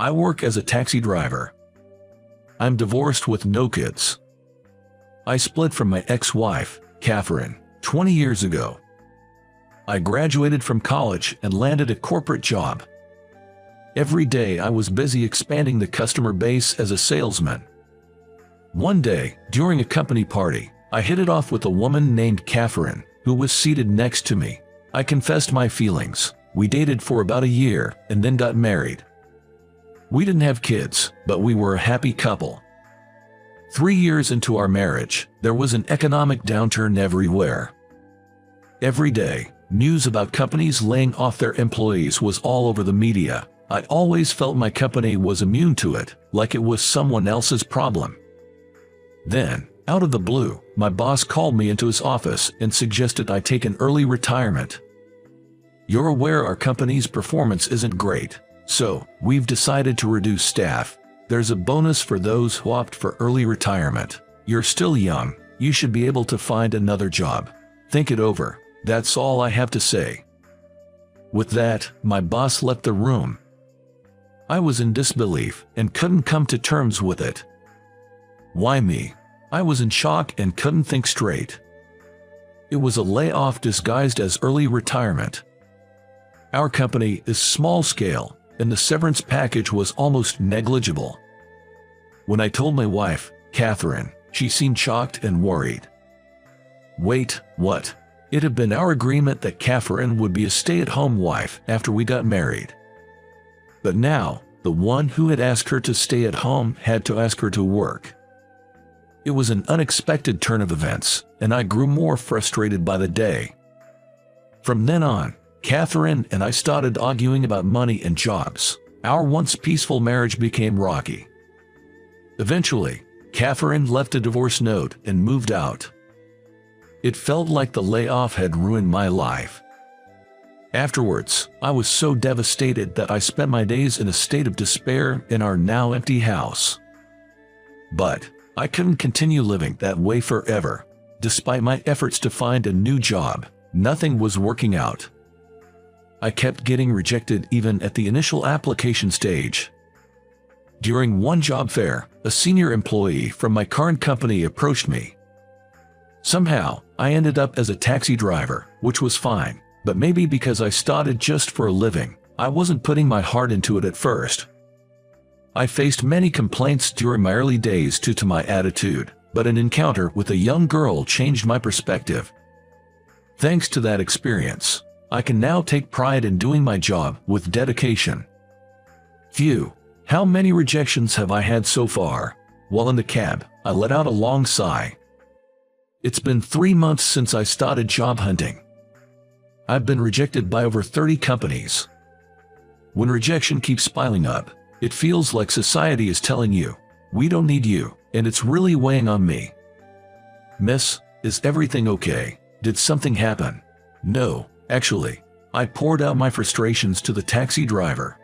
I work as a taxi driver. I'm divorced with no kids. I split from my ex-wife, Catherine, 20 years ago. I graduated from college and landed a corporate job. Every day I was busy expanding the customer base as a salesman. One day, during a company party, I hit it off with a woman named Catherine, who was seated next to me. I confessed my feelings. We dated for about a year and then got married. We didn't have kids, but we were a happy couple. 3 years into our marriage, there was an economic downturn everywhere. Every day, news about companies laying off their employees was all over the media. I always felt my company was immune to it, like it was someone else's problem. Then, out of the blue, my boss called me into his office and suggested I take an early retirement. You're aware our company's performance isn't great, so we've decided to reduce staff. There's a bonus for those who opt for early retirement. You're still young, you should be able to find another job. Think it over, that's all I have to say. With that, my boss left the room. I was in disbelief and couldn't come to terms with it. Why me? I was in shock and couldn't think straight. It was a layoff disguised as early retirement. Our company is small scale, and the severance package was almost negligible. When I told my wife, Catherine, she seemed shocked and worried. Wait, what? It had been our agreement that Catherine would be a stay-at-home wife after we got married. But now, the one who had asked her to stay at home had to ask her to work. It was an unexpected turn of events, and I grew more frustrated by the day. From then on, Catherine and I started arguing about money and jobs. Our once peaceful marriage became rocky. Eventually, Catherine left a divorce note and moved out. It felt like the layoff had ruined my life. Afterwards, I was so devastated that I spent my days in a state of despair in our now empty house. But I couldn't continue living that way forever. Despite my efforts to find a new job, nothing was working out. I kept getting rejected even at the initial application stage. During one job fair, a senior employee from my current company approached me. Somehow, I ended up as a taxi driver, which was fine, but maybe because I started just for a living, I wasn't putting my heart into it at first. I faced many complaints during my early days due to my attitude, but an encounter with a young girl changed my perspective. Thanks to that experience, I can now take pride in doing my job with dedication. Phew, how many rejections have I had so far? While in the cab, I let out a long sigh. It's been 3 months since I started job hunting. I've been rejected by over 30 companies. When rejection keeps piling up, it feels like society is telling you, we don't need you, and it's really weighing on me. Miss, is everything okay? Did something happen? No, actually, I poured out my frustrations to the taxi driver.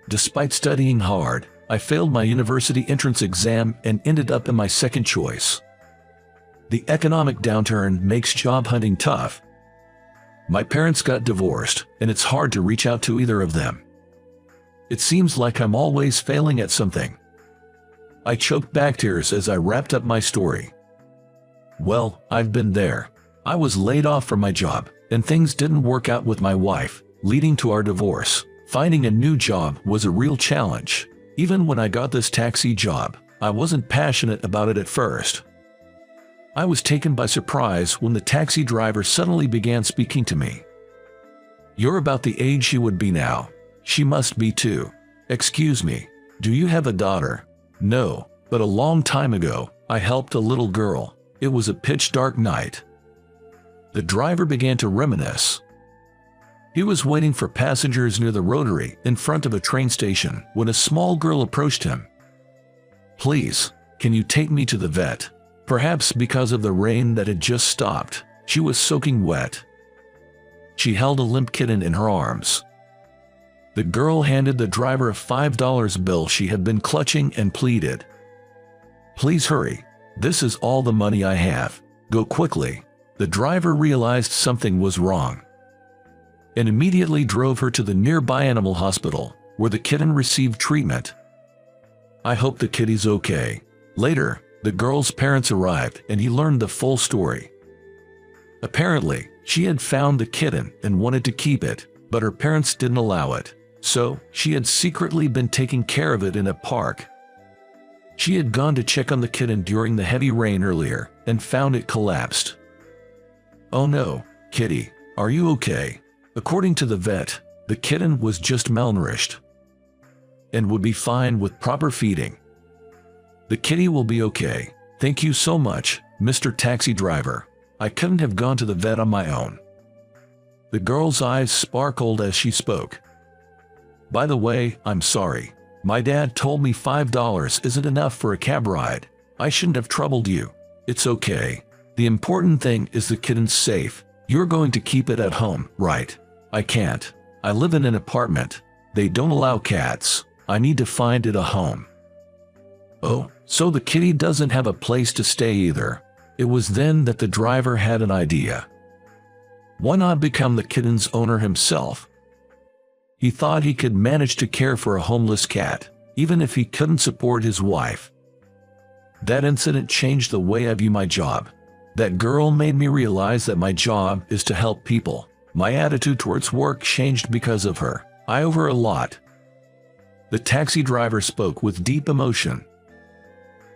Despite studying hard, I failed my university entrance exam and ended up in my second choice. The economic downturn makes job hunting tough. My parents got divorced, and it's hard to reach out to either of them. It seems like I'm always failing at something. I choked back tears as I wrapped up my story. Well, I've been there. I was laid off from my job, and things didn't work out with my wife, leading to our divorce. Finding a new job was a real challenge. Even when I got this taxi job, I wasn't passionate about it at first. I was taken by surprise when the taxi driver suddenly began speaking to me. You're about the age she would be now. She must be too. Excuse me, do you have a daughter? No, but a long time ago, I helped a little girl. It was a pitch-dark night. The driver began to reminisce. He was waiting for passengers near the rotary in front of a train station when a small girl approached him. Please, can you take me to the vet? Perhaps because of the rain that had just stopped, she was soaking wet. She held a limp kitten in her arms. The girl handed the driver a $5 bill she had been clutching and pleaded. Please hurry. This is all the money I have. Go quickly. The driver realized something was wrong and immediately drove her to the nearby animal hospital. where the kitten received treatment. I hope the kitty's okay. Later, the girl's parents arrived and he learned the full story. Apparently, she had found the kitten and wanted to keep it, but her parents didn't allow it. So, she had secretly been taking care of it in a park. She had gone to check on the kitten during the heavy rain earlier and found it collapsed. Oh no, kitty, are you okay? According to the vet, the kitten was just malnourished and would be fine with proper feeding. The kitty will be okay. Thank you so much, Mr. Taxi Driver. I couldn't have gone to the vet on my own. The girl's eyes sparkled as she spoke. By the way, I'm sorry. My dad told me $5 isn't enough for a cab ride. I shouldn't have troubled you. It's okay. The important thing is the kitten's safe. You're going to keep it at home, right? I can't. I live in an apartment. They don't allow cats. I need to find it a home. Oh, so the kitty doesn't have a place to stay either. It was then that the driver had an idea. Why not become the kitten's owner himself? He thought he could manage to care for a homeless cat, even if he couldn't support his wife. That incident changed the way I view my job. That girl made me realize that my job is to help people. My attitude towards work changed because of her. I owe her a lot. The taxi driver spoke with deep emotion.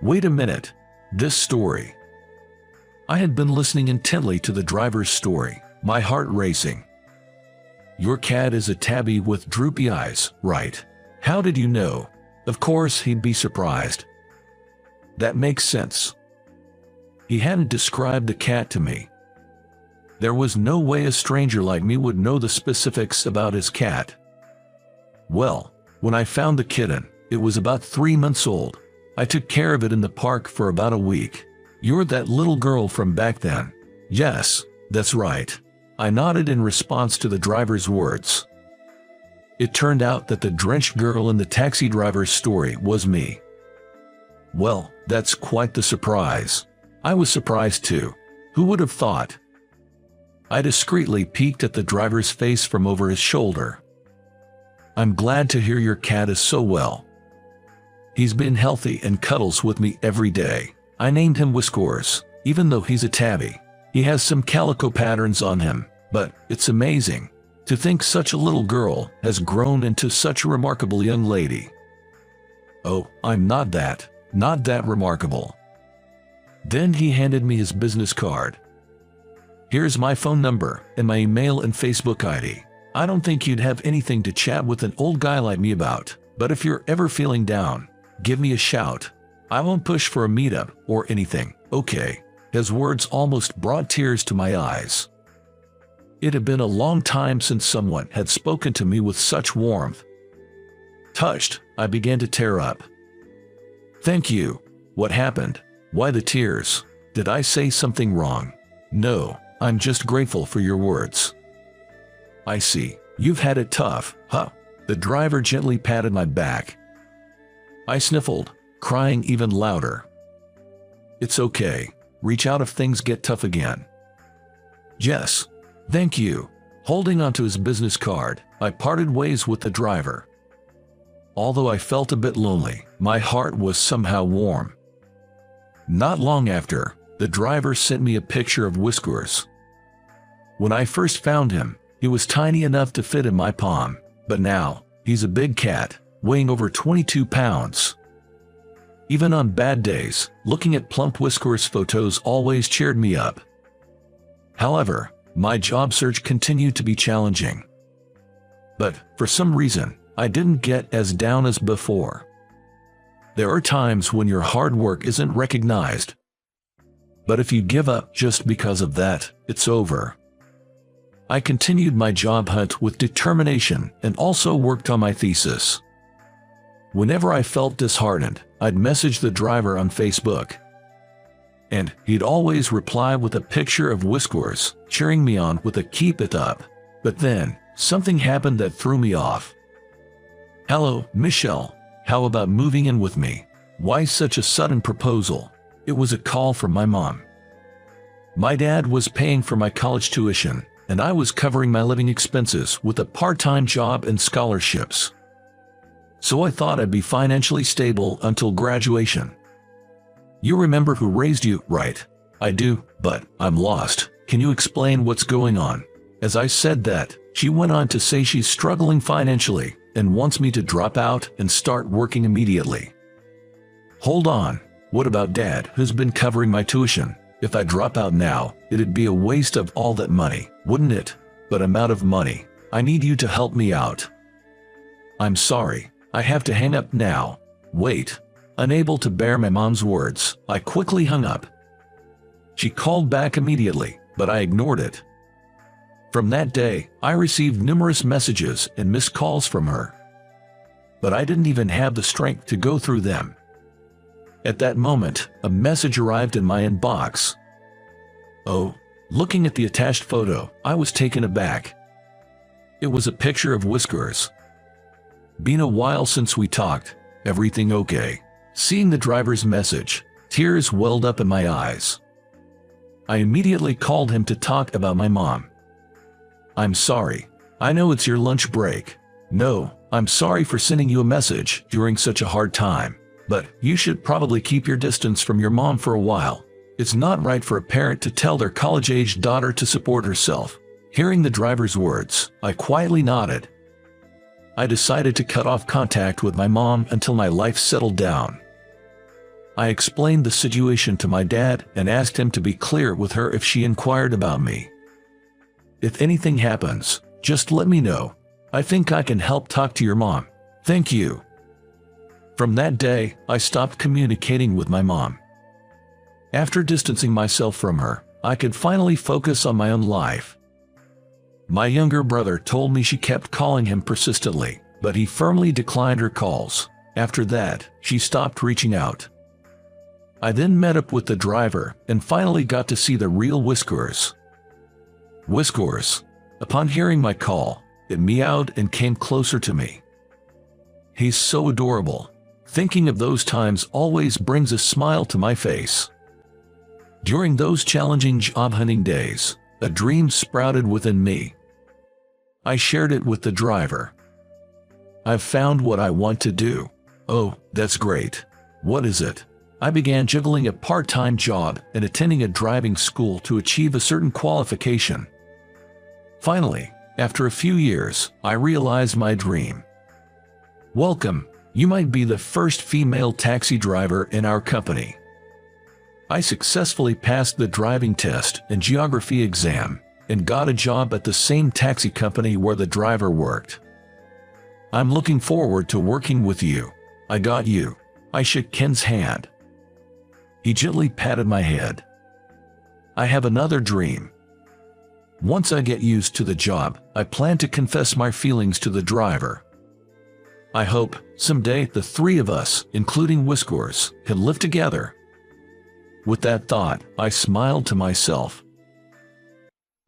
Wait a minute. This story. I had been listening intently to the driver's story, my heart racing. Your cat is a tabby with droopy eyes, right? How did you know? Of course he'd be surprised. That makes sense. He hadn't described the cat to me. There was no way a stranger like me would know the specifics about his cat. Well, when I found the kitten, it was about 3 months old. I took care of it in the park for about a week. You're that little girl from back then. Yes, that's right. I nodded in response to the driver's words. It turned out that the drenched girl in the taxi driver's story was me. Well, that's quite the surprise. I was surprised too. Who would have thought? I discreetly peeked at the driver's face from over his shoulder. I'm glad to hear your cat is so well. He's been healthy and cuddles with me every day. I named him Whiskers, even though he's a tabby. He has some calico patterns on him, but it's amazing to think such a little girl has grown into such a remarkable young lady. Oh, I'm not that remarkable. Then he handed me his business card. Here's my phone number and my email and Facebook ID. I don't think you'd have anything to chat with an old guy like me about, but if you're ever feeling down, give me a shout. I won't push for a meetup or anything, okay? His words almost brought tears to my eyes. It had been a long time since someone had spoken to me with such warmth. Touched, I began to tear up. Thank you. What happened? Why the tears? Did I say something wrong? No, I'm just grateful for your words. I see. You've had it tough, huh? The driver gently patted my back. I sniffled, crying even louder. It's okay. Reach out if things get tough again. Yes. Thank you. Holding onto his business card, I parted ways with the driver. Although I felt a bit lonely, my heart was somehow warm. Not long after, the driver sent me a picture of Whiskers. When I first found him, he was tiny enough to fit in my palm, but now, he's a big cat, weighing over 22 pounds. Even on bad days, looking at plump Whiskers photos always cheered me up. However, my job search continued to be challenging. But, for some reason, I didn't get as down as before. There are times when your hard work isn't recognized. But if you give up just because of that, it's over. I continued my job hunt with determination and also worked on my thesis. Whenever I felt disheartened, I'd message the driver on Facebook. And he'd always reply with a picture of Whiskers, cheering me on with a "keep it up." But then, something happened that threw me off. Hello, Michelle. How about moving in with me? Why such a sudden proposal? It was a call from my mom. My dad was paying for my college tuition, and I was covering my living expenses with a part-time job and scholarships. so I thought I'd be financially stable until graduation. You remember who raised you, right? I do, but I'm lost. Can you explain what's going on? As I said that, she went on to say she's struggling financially and wants me to drop out and start working immediately. Hold on, what about Dad, who's been covering my tuition? If I drop out now, it'd be a waste of all that money, wouldn't it? But I'm out of money. I need you to help me out. I'm sorry, I have to hang up now. Wait. Unable to bear my mom's words, I quickly hung up. She called back immediately, but I ignored it. From that day, I received numerous messages and missed calls from her. But I didn't even have the strength to go through them. At that moment, a message arrived in my inbox. Oh, looking at the attached photo, I was taken aback. It was a picture of Whiskers. Been a while since we talked. Everything okay? Seeing the driver's message, tears welled up in my eyes. I immediately called him to talk about my mom. I'm sorry. I know it's your lunch break. No, I'm sorry for sending you a message during such a hard time. But you should probably keep your distance from your mom for a while. It's not right for a parent to tell their college-aged daughter to support herself. Hearing the driver's words, I quietly nodded. I decided to cut off contact with my mom until my life settled down. I explained the situation to my dad and asked him to be clear with her if she inquired about me. If anything happens, just let me know. I think I can help talk to your mom. Thank you. From that day, I stopped communicating with my mom. After distancing myself from her, I could finally focus on my own life. My younger brother told me she kept calling him persistently, but he firmly declined her calls. After that, she stopped reaching out. I then met up with the driver and finally got to see the real Whiskers. Whiskers, upon hearing my call, it meowed and came closer to me. He's so adorable. Thinking of those times always brings a smile to my face. During those challenging job hunting days, a dream sprouted within me. I shared it with the driver. I've found what I want to do. Oh, that's great. What is it? I began juggling a part-time job and attending a driving school to achieve a certain qualification. Finally, after a few years, I realized my dream. Welcome, you might be the first female taxi driver in our company. I successfully passed the driving test and geography exam and got a job at the same taxi company where the driver worked. I'm looking forward to working with you. I got you. I shook Ken's hand. He gently patted my head. I have another dream. Once I get used to the job, I plan to confess my feelings to the driver. I hope, someday, the three of us, including Whiskers, can live together. With that thought, I smiled to myself.